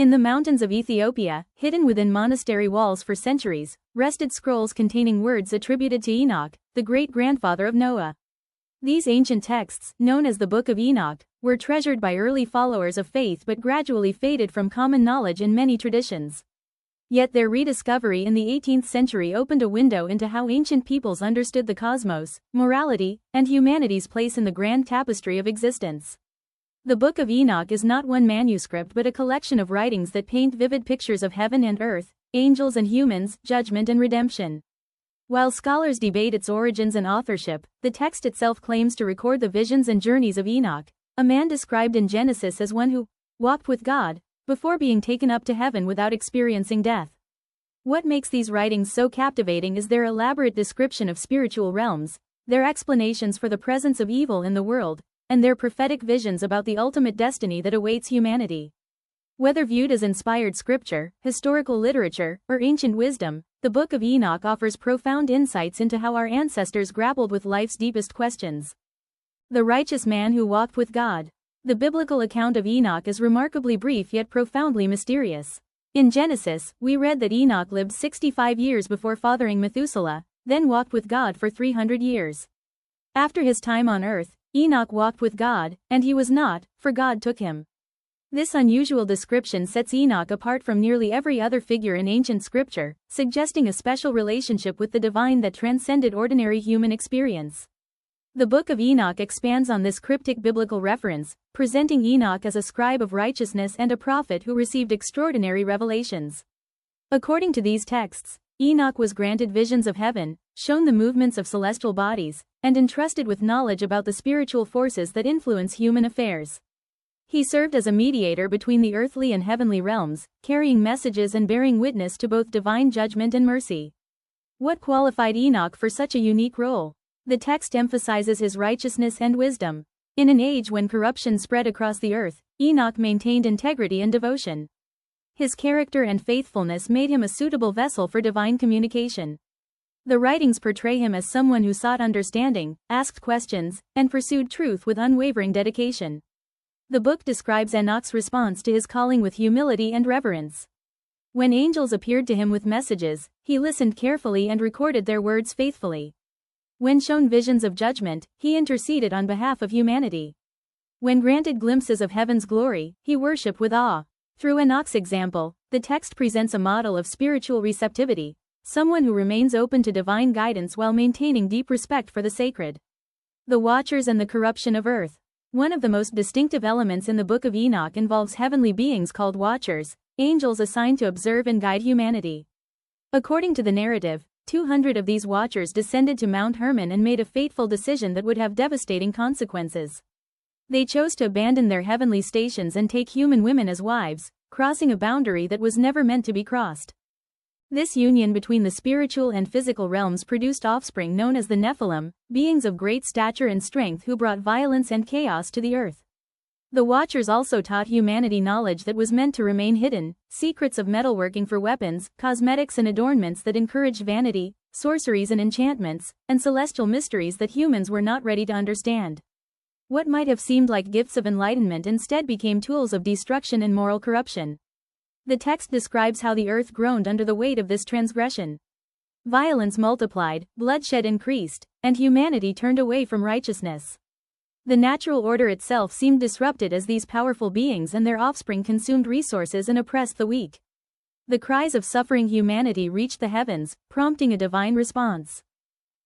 In the mountains of Ethiopia, hidden within monastery walls for centuries, rested scrolls containing words attributed to Enoch, the great-grandfather of Noah. These ancient texts, known as the Book of Enoch, were treasured by early followers of faith but gradually faded from common knowledge in many traditions. Yet their rediscovery in the 18th century opened a window into how ancient peoples understood the cosmos, morality, and humanity's place in the grand tapestry of existence. The Book of Enoch is not one manuscript but a collection of writings that paint vivid pictures of heaven and earth, angels and humans, judgment and redemption. While scholars debate its origins and authorship, the text itself claims to record the visions and journeys of Enoch, a man described in Genesis as one who walked with God before being taken up to heaven without experiencing death. What makes these writings so captivating is their elaborate description of spiritual realms, their explanations for the presence of evil in the world, and their prophetic visions about the ultimate destiny that awaits humanity. Whether viewed as inspired scripture, historical literature, or ancient wisdom, the Book of Enoch offers profound insights into how our ancestors grappled with life's deepest questions. The righteous man who walked with God. The biblical account of Enoch is remarkably brief yet profoundly mysterious. In Genesis, we read that Enoch lived 65 years before fathering Methuselah, then walked with God for 300 years. After his time on earth, Enoch walked with God, and he was not, for God took him. This unusual description sets Enoch apart from nearly every other figure in ancient scripture, suggesting a special relationship with the divine that transcended ordinary human experience. The Book of Enoch expands on this cryptic biblical reference, presenting Enoch as a scribe of righteousness and a prophet who received extraordinary revelations. According to these texts, Enoch was granted visions of heaven, shown the movements of celestial bodies, and entrusted with knowledge about the spiritual forces that influence human affairs. He served as a mediator between the earthly and heavenly realms, carrying messages and bearing witness to both divine judgment and mercy. What qualified Enoch for such a unique role? The text emphasizes his righteousness and wisdom. In an age when corruption spread across the earth, Enoch maintained integrity and devotion. His character and faithfulness made him a suitable vessel for divine communication. The writings portray him as someone who sought understanding, asked questions, and pursued truth with unwavering dedication. The book describes Enoch's response to his calling with humility and reverence. When angels appeared to him with messages, he listened carefully and recorded their words faithfully. When shown visions of judgment, he interceded on behalf of humanity. When granted glimpses of heaven's glory, he worshipped with awe. Through Enoch's example, the text presents a model of spiritual receptivity, someone who remains open to divine guidance while maintaining deep respect for the sacred. The Watchers and the corruption of earth. One of the most distinctive elements in the Book of Enoch involves heavenly beings called Watchers, angels assigned to observe and guide humanity. According to the narrative, 200 of these Watchers descended to Mount Hermon and made a fateful decision that would have devastating consequences. They chose to abandon their heavenly stations and take human women as wives, crossing a boundary that was never meant to be crossed. This union between the spiritual and physical realms produced offspring known as the Nephilim, beings of great stature and strength who brought violence and chaos to the earth. The Watchers also taught humanity knowledge that was meant to remain hidden, secrets of metalworking for weapons, cosmetics and adornments that encouraged vanity, sorceries and enchantments, and celestial mysteries that humans were not ready to understand. What might have seemed like gifts of enlightenment instead became tools of destruction and moral corruption. The text describes how the earth groaned under the weight of this transgression. Violence multiplied, bloodshed increased, and humanity turned away from righteousness. The natural order itself seemed disrupted as these powerful beings and their offspring consumed resources and oppressed the weak. The cries of suffering humanity reached the heavens, prompting a divine response.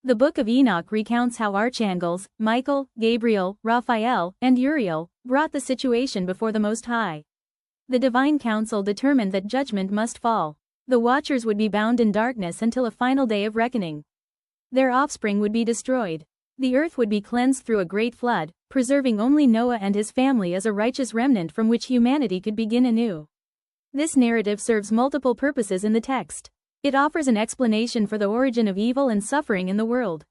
The Book of Enoch recounts how archangels, Michael, Gabriel, Raphael, and Uriel, brought the situation before the Most High. The divine council determined that judgment must fall. The Watchers would be bound in darkness until a final day of reckoning. Their offspring would be destroyed. The earth would be cleansed through a great flood, preserving only Noah and his family as a righteous remnant from which humanity could begin anew. This narrative serves multiple purposes in the text. It offers an explanation for the origin of evil and suffering in the world.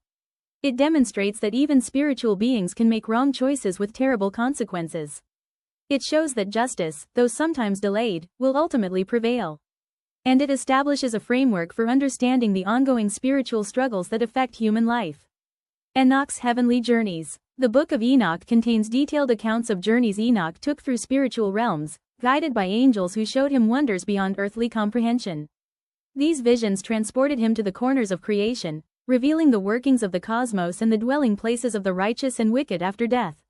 It demonstrates that even spiritual beings can make wrong choices with terrible consequences. It shows that justice, though sometimes delayed, will ultimately prevail. And it establishes a framework for understanding the ongoing spiritual struggles that affect human life. Enoch's heavenly journeys. The Book of Enoch contains detailed accounts of journeys Enoch took through spiritual realms, guided by angels who showed him wonders beyond earthly comprehension. These visions transported him to the corners of creation, revealing the workings of the cosmos and the dwelling places of the righteous and wicked after death.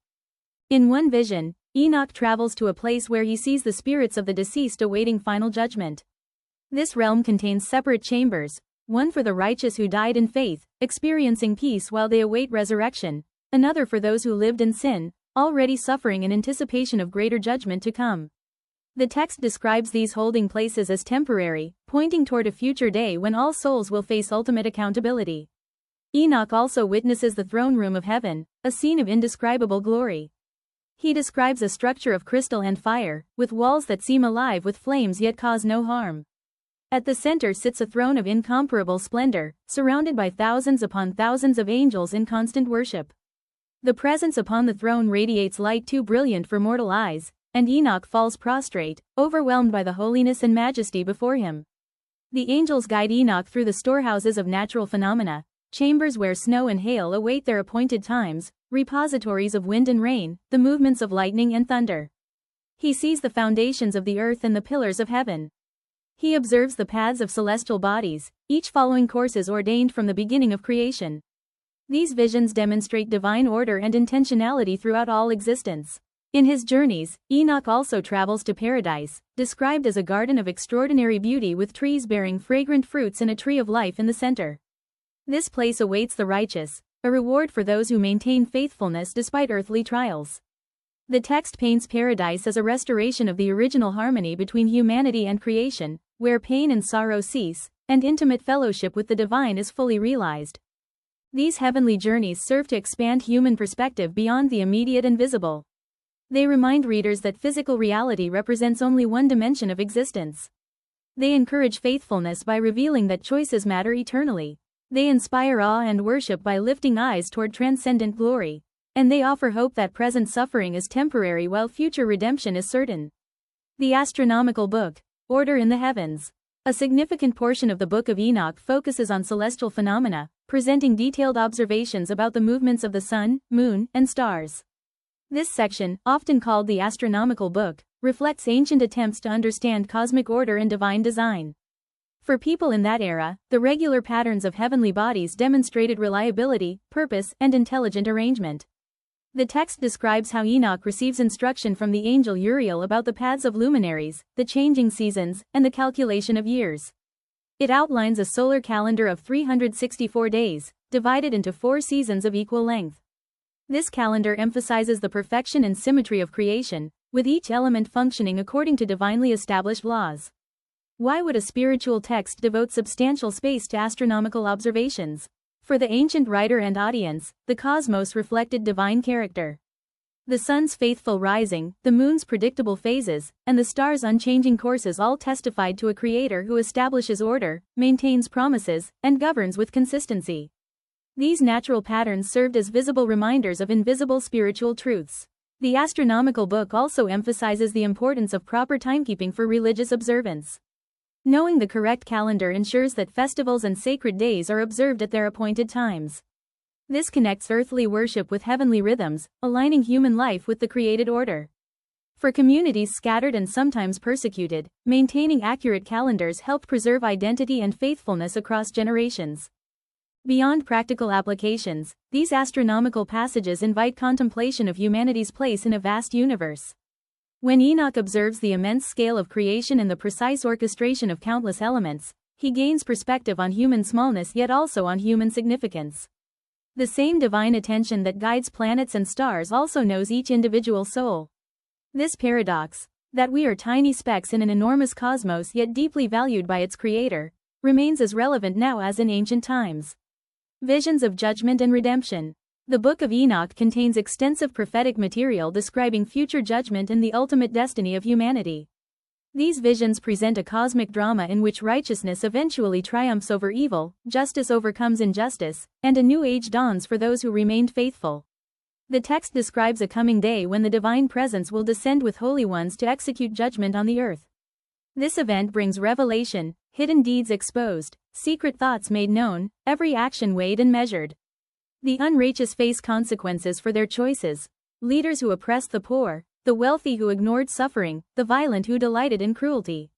In one vision, Enoch travels to a place where he sees the spirits of the deceased awaiting final judgment. This realm contains separate chambers, one for the righteous who died in faith, experiencing peace while they await resurrection, another for those who lived in sin, already suffering in anticipation of greater judgment to come. The text describes these holding places as temporary, pointing toward a future day when all souls will face ultimate accountability. Enoch also witnesses the throne room of heaven, a scene of indescribable glory. He describes a structure of crystal and fire, with walls that seem alive with flames yet cause no harm. At the center sits a throne of incomparable splendor, surrounded by thousands upon thousands of angels in constant worship. The presence upon the throne radiates light too brilliant for mortal eyes, and Enoch falls prostrate, overwhelmed by the holiness and majesty before him. The angels guide Enoch through the storehouses of natural phenomena, chambers where snow and hail await their appointed times, repositories of wind and rain, the movements of lightning and thunder. He sees the foundations of the earth and the pillars of heaven. He observes the paths of celestial bodies, each following courses ordained from the beginning of creation. These visions demonstrate divine order and intentionality throughout all existence. In his journeys, Enoch also travels to paradise, described as a garden of extraordinary beauty with trees bearing fragrant fruits and a tree of life in the center. This place awaits the righteous, a reward for those who maintain faithfulness despite earthly trials. The text paints paradise as a restoration of the original harmony between humanity and creation, where pain and sorrow cease, and intimate fellowship with the divine is fully realized. These heavenly journeys serve to expand human perspective beyond the immediate and visible. They remind readers that physical reality represents only one dimension of existence. They encourage faithfulness by revealing that choices matter eternally. They inspire awe and worship by lifting eyes toward transcendent glory. And they offer hope that present suffering is temporary while future redemption is certain. The Astronomical Book, Order in the Heavens. A significant portion of the Book of Enoch focuses on celestial phenomena, presenting detailed observations about the movements of the sun, moon, and stars. This section, often called the Astronomical Book, reflects ancient attempts to understand cosmic order and divine design. For people in that era, the regular patterns of heavenly bodies demonstrated reliability, purpose, and intelligent arrangement. The text describes how Enoch receives instruction from the angel Uriel about the paths of luminaries, the changing seasons, and the calculation of years. It outlines a solar calendar of 364 days, divided into 4 seasons of equal length. This calendar emphasizes the perfection and symmetry of creation, with each element functioning according to divinely established laws. Why would a spiritual text devote substantial space to astronomical observations? For the ancient writer and audience, the cosmos reflected divine character. The sun's faithful rising, the moon's predictable phases, and the stars' unchanging courses all testified to a creator who establishes order, maintains promises, and governs with consistency. These natural patterns served as visible reminders of invisible spiritual truths. The Astronomical Book also emphasizes the importance of proper timekeeping for religious observance. Knowing the correct calendar ensures that festivals and sacred days are observed at their appointed times. This connects earthly worship with heavenly rhythms, aligning human life with the created order. For communities scattered and sometimes persecuted, maintaining accurate calendars helped preserve identity and faithfulness across generations. Beyond practical applications, these astronomical passages invite contemplation of humanity's place in a vast universe. When Enoch observes the immense scale of creation and the precise orchestration of countless elements, he gains perspective on human smallness yet also on human significance. The same divine attention that guides planets and stars also knows each individual soul. This paradox, that we are tiny specks in an enormous cosmos yet deeply valued by its creator, remains as relevant now as in ancient times. Visions of Judgment and Redemption. The Book of Enoch contains extensive prophetic material describing future judgment and the ultimate destiny of humanity. These visions present a cosmic drama in which righteousness eventually triumphs over evil, justice overcomes injustice, and a new age dawns for those who remained faithful. The text describes a coming day when the divine presence will descend with holy ones to execute judgment on the earth. This event brings revelation, hidden deeds exposed, secret thoughts made known, every action weighed and measured. The unrighteous face consequences for their choices. Leaders who oppress the poor, the wealthy who ignored suffering, the violent who delighted in cruelty.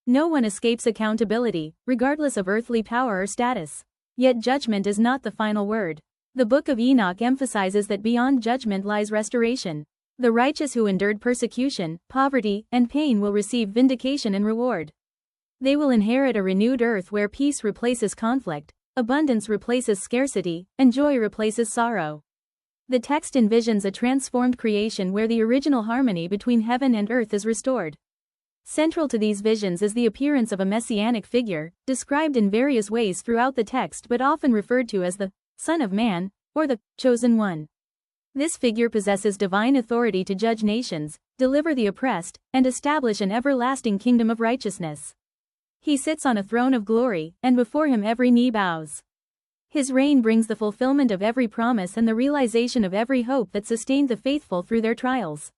No one escapes accountability, regardless of earthly power or status. Yet judgment is not the final word. The Book of Enoch emphasizes that beyond judgment lies restoration. The righteous who endured persecution, poverty, and pain will receive vindication and reward. They will inherit a renewed earth where peace replaces conflict, abundance replaces scarcity, and joy replaces sorrow. The text envisions a transformed creation where the original harmony between heaven and earth is restored. Central to these visions is the appearance of a messianic figure, described in various ways throughout the text but often referred to as the Son of Man, or the Chosen One. This figure possesses divine authority to judge nations, deliver the oppressed, and establish an everlasting kingdom of righteousness. He sits on a throne of glory, and before him every knee bows. His reign brings the fulfillment of every promise and the realization of every hope that sustained the faithful through their trials.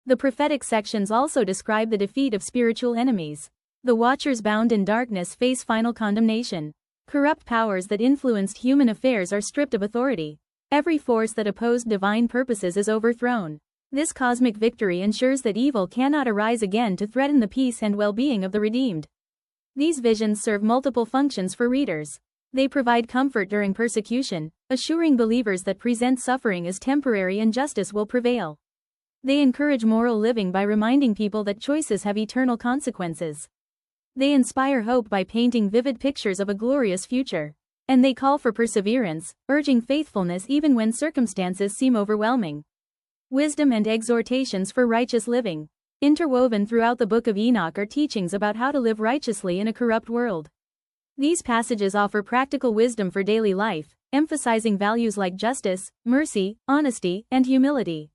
The prophetic sections also describe the defeat of spiritual enemies. The watchers bound in darkness face final condemnation. Corrupt powers that influenced human affairs are stripped of authority. Every force that opposed divine purposes is overthrown. This cosmic victory ensures that evil cannot arise again to threaten the peace and well-being of the redeemed. These visions serve multiple functions for readers. They provide comfort during persecution, assuring believers that present suffering is temporary and justice will prevail. They encourage moral living by reminding people that choices have eternal consequences. They inspire hope by painting vivid pictures of a glorious future. And they call for perseverance, urging faithfulness even when circumstances seem overwhelming. Wisdom and exhortations for righteous living. Interwoven throughout the Book of Enoch are teachings about how to live righteously in a corrupt world. These passages offer practical wisdom for daily life, emphasizing values like justice, mercy, honesty, and humility.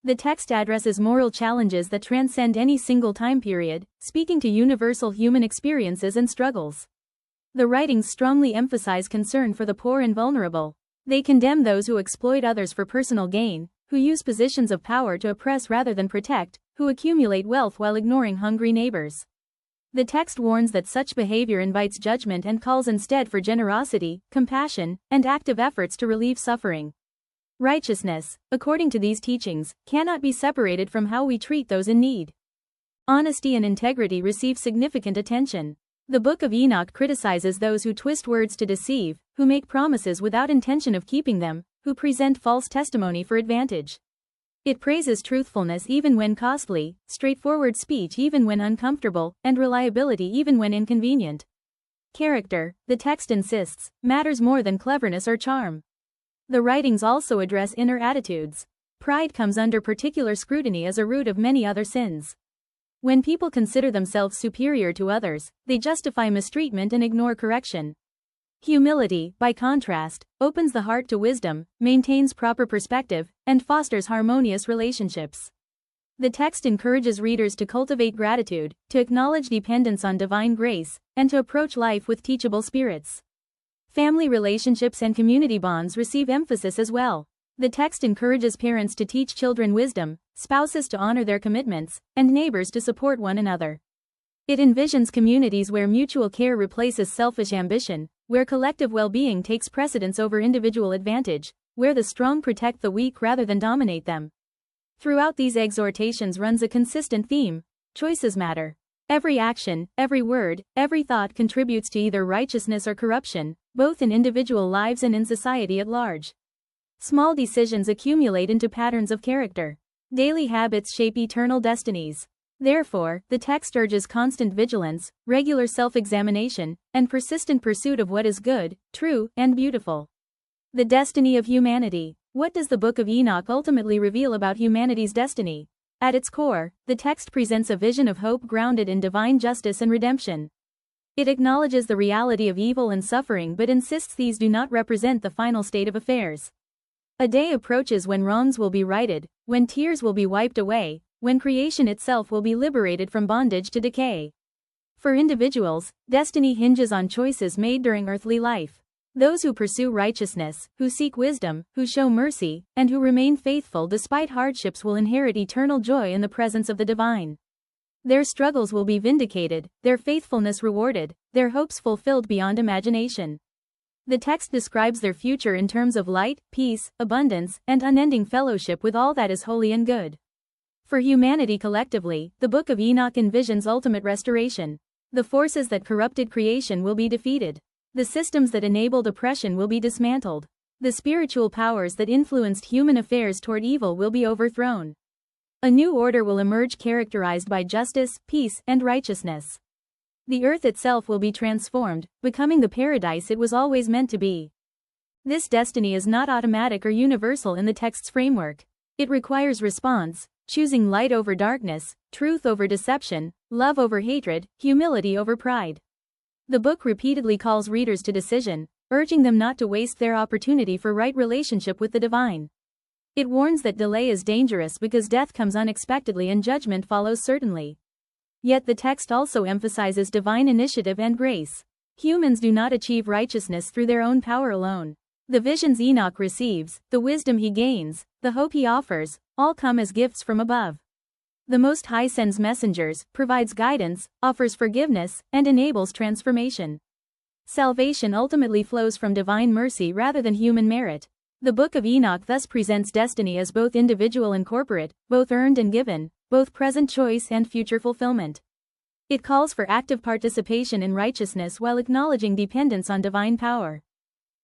The text addresses moral challenges that transcend any single time period, speaking to universal human experiences and struggles. The writings strongly emphasize concern for the poor and vulnerable. They condemn those who exploit others for personal gain, who use positions of power to oppress rather than protect, who accumulate wealth while ignoring hungry neighbors. The text warns that such behavior invites judgment and calls instead for generosity, compassion, and active efforts to relieve suffering. Righteousness, according to these teachings, cannot be separated from how we treat those in need. Honesty and integrity receive significant attention. The Book of Enoch criticizes those who twist words to deceive, who make promises without intention of keeping them, who present false testimony for advantage. It praises truthfulness even when costly, straightforward speech even when uncomfortable, and reliability even when inconvenient. Character, the text insists, matters more than cleverness or charm. The writings also address inner attitudes. Pride comes under particular scrutiny as a root of many other sins. When people consider themselves superior to others, they justify mistreatment and ignore correction. Humility, by contrast, opens the heart to wisdom, maintains proper perspective, and fosters harmonious relationships. The text encourages readers to cultivate gratitude, to acknowledge dependence on divine grace, and to approach life with teachable spirits. Family relationships and community bonds receive emphasis as well. The text encourages parents to teach children wisdom, spouses to honor their commitments, and neighbors to support one another. It envisions communities where mutual care replaces selfish ambition, where collective well-being takes precedence over individual advantage, where the strong protect the weak rather than dominate them. Throughout these exhortations runs a consistent theme: choices matter. Every action, every word, every thought contributes to either righteousness or corruption, both in individual lives and in society at large. Small decisions accumulate into patterns of character. Daily habits shape eternal destinies. Therefore, the text urges constant vigilance, regular self-examination, and persistent pursuit of what is good, true, and beautiful. The destiny of humanity. What does the Book of Enoch ultimately reveal about humanity's destiny? At its core, the text presents a vision of hope grounded in divine justice and redemption. It acknowledges the reality of evil and suffering but insists these do not represent the final state of affairs. A day approaches when wrongs will be righted, when tears will be wiped away, when creation itself will be liberated from bondage to decay. For individuals, destiny hinges on choices made during earthly life. Those who pursue righteousness, who seek wisdom, who show mercy, and who remain faithful despite hardships will inherit eternal joy in the presence of the divine. Their struggles will be vindicated, their faithfulness rewarded, their hopes fulfilled beyond imagination. The text describes their future in terms of light, peace, abundance, and unending fellowship with all that is holy and good. For humanity collectively, the Book of Enoch envisions ultimate restoration. The forces that corrupted creation will be defeated. The systems that enabled oppression will be dismantled. The spiritual powers that influenced human affairs toward evil will be overthrown. A new order will emerge characterized by justice, peace, and righteousness. The earth itself will be transformed, becoming the paradise it was always meant to be. This destiny is not automatic or universal in the text's framework. It requires response, choosing light over darkness, truth over deception, love over hatred, humility over pride. The book repeatedly calls readers to decision, urging them not to waste their opportunity for right relationship with the divine. It warns that delay is dangerous because death comes unexpectedly and judgment follows certainly. Yet the text also emphasizes divine initiative and grace. Humans do not achieve righteousness through their own power alone. The visions Enoch receives, the wisdom he gains, the hope he offers, all come as gifts from above. The Most High sends messengers, provides guidance, offers forgiveness, and enables transformation. Salvation ultimately flows from divine mercy rather than human merit. The Book of Enoch thus presents destiny as both individual and corporate, both earned and given, both present choice and future fulfillment. It calls for active participation in righteousness while acknowledging dependence on divine power.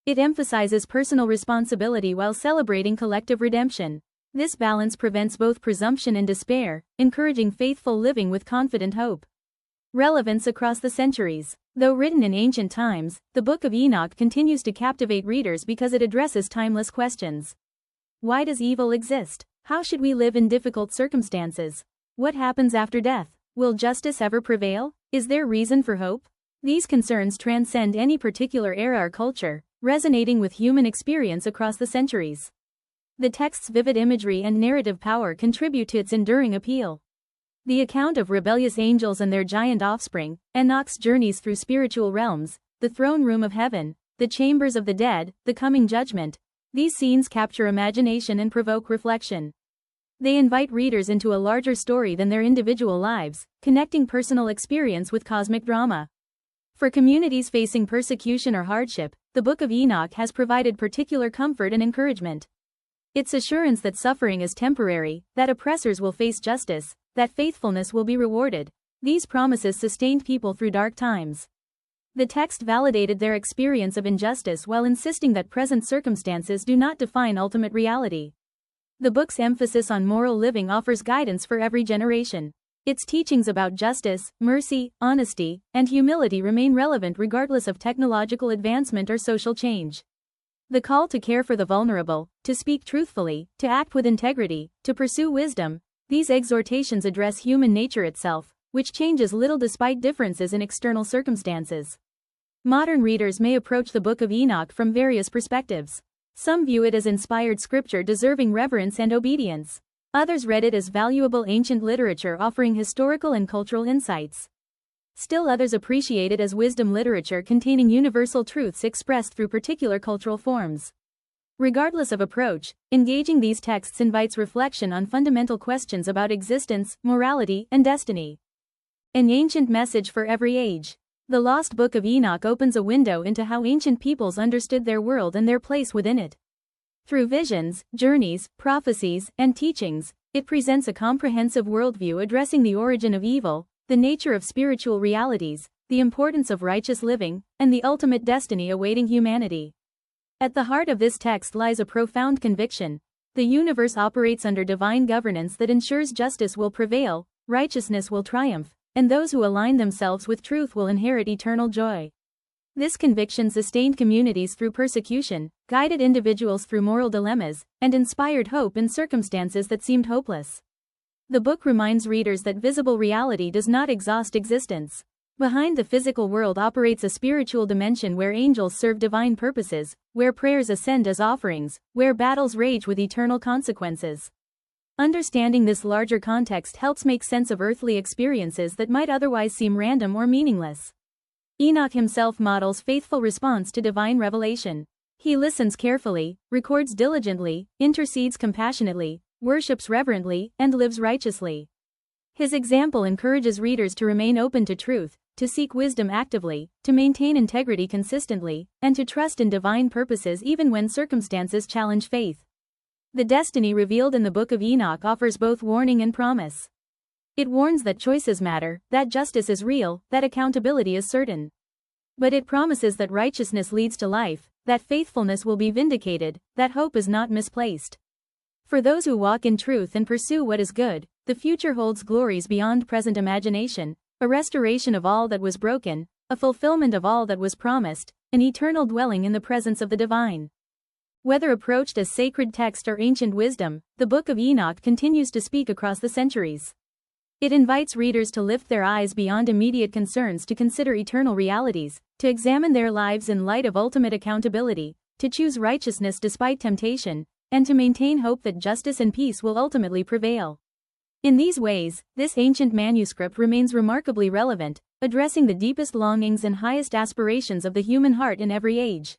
It emphasizes personal responsibility while celebrating collective redemption. This balance prevents both presumption and despair, encouraging faithful living with confident hope. Relevance across the centuries. Though written in ancient times, the Book of Enoch continues to captivate readers because it addresses timeless questions. Why does evil exist? How should we live in difficult circumstances? What happens after death? Will justice ever prevail? Is there reason for hope? These concerns transcend any particular era or culture, resonating with human experience across the centuries. The text's vivid imagery and narrative power contribute to its enduring appeal. The account of rebellious angels and their giant offspring, Enoch's journeys through spiritual realms, the throne room of heaven, the chambers of the dead, the coming judgment. These scenes capture imagination and provoke reflection. They invite readers into a larger story than their individual lives, connecting personal experience with cosmic drama. For communities facing persecution or hardship, the Book of Enoch has provided particular comfort and encouragement. Its assurance that suffering is temporary, that oppressors will face justice, that faithfulness will be rewarded. These promises sustained people through dark times. The text validated their experience of injustice while insisting that present circumstances do not define ultimate reality. The book's emphasis on moral living offers guidance for every generation. Its teachings about justice, mercy, honesty, and humility remain relevant regardless of technological advancement or social change. The call to care for the vulnerable, to speak truthfully, to act with integrity, to pursue wisdom, these exhortations address human nature itself, which changes little despite differences in external circumstances. Modern readers may approach the Book of Enoch from various perspectives. Some view it as inspired scripture deserving reverence and obedience. Others read it as valuable ancient literature offering historical and cultural insights. Still others appreciate it as wisdom literature containing universal truths expressed through particular cultural forms. Regardless of approach, engaging these texts invites reflection on fundamental questions about existence, morality, and destiny. An ancient message for every age. The Lost Book of Enoch opens a window into how ancient peoples understood their world and their place within it. Through visions, journeys, prophecies, and teachings, it presents a comprehensive worldview addressing the origin of evil, the nature of spiritual realities, the importance of righteous living, and the ultimate destiny awaiting humanity. At the heart of this text lies a profound conviction. The universe operates under divine governance that ensures justice will prevail, righteousness will triumph, and those who align themselves with truth will inherit eternal joy. This conviction sustained communities through persecution, guided individuals through moral dilemmas, and inspired hope in circumstances that seemed hopeless. The book reminds readers that visible reality does not exhaust existence. Behind the physical world operates a spiritual dimension where angels serve divine purposes, where prayers ascend as offerings, where battles rage with eternal consequences. Understanding this larger context helps make sense of earthly experiences that might otherwise seem random or meaningless. Enoch himself models faithful response to divine revelation. He listens carefully, records diligently, intercedes compassionately, worships reverently, and lives righteously. His example encourages readers to remain open to truth, to seek wisdom actively, to maintain integrity consistently, and to trust in divine purposes even when circumstances challenge faith. The destiny revealed in the Book of Enoch offers both warning and promise. It warns that choices matter, that justice is real, that accountability is certain. But it promises that righteousness leads to life, that faithfulness will be vindicated, that hope is not misplaced. For those who walk in truth and pursue what is good, the future holds glories beyond present imagination, a restoration of all that was broken, a fulfillment of all that was promised, an eternal dwelling in the presence of the divine. Whether approached as sacred text or ancient wisdom, the Book of Enoch continues to speak across the centuries. It invites readers to lift their eyes beyond immediate concerns to consider eternal realities, to examine their lives in light of ultimate accountability, to choose righteousness despite temptation, and to maintain hope that justice and peace will ultimately prevail. In these ways, this ancient manuscript remains remarkably relevant, addressing the deepest longings and highest aspirations of the human heart in every age.